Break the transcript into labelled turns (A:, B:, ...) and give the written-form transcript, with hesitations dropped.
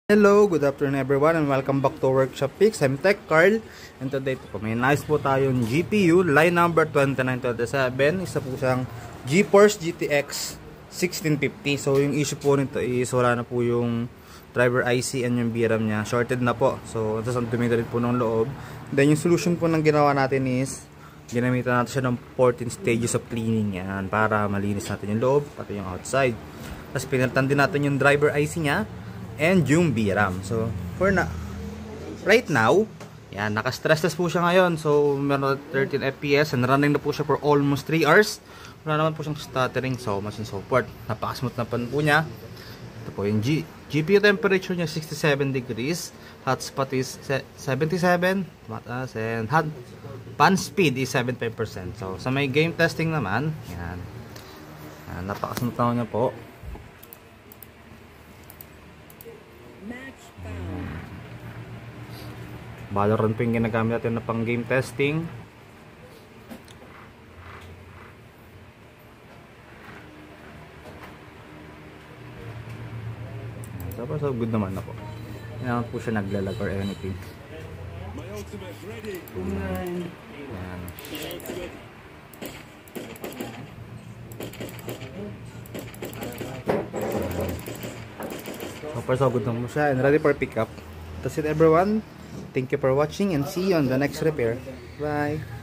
A: Hello, good afternoon everyone and welcome back to Workshop Picks. I'm Tech Carl and today po may nice po tayong GPU line number 2927. Isa po siyang GeForce GTX 1650. So yung issue po nito is wala na po yung driver IC and yung VRAM niya. Shorted na po. So tapos ang tumida rin po ng loob. Then yung solution po ng ginawa natin is ginamitan natin siya ng 14 stages of cleaning yan para malinis natin yung loob pati yung outside. Tapos pinalitan din natin yung driver IC niya and yung VRAM. So, right now, yan, naka-stress test po siya ngayon. So, meron 13 FPS and running na po siya for almost 3 hours. Wala naman po siyang stuttering, so much and so forth. Napaka-smooth na pan po niya. Ito po yung GPU temperature niya 67 degrees. Hotspot is 77. And fan speed is 75%. So, sa may game testing naman, yan. Napaka-smooth na niya po. Valorant po yung ginagamit natin na pang game testing. So good naman na po. Hindi naman po siya naglalag or anything. Yan. So good naman po siya and ready for pickup. That's it everyone. Thank you for watching and see you on the next repair. Bye!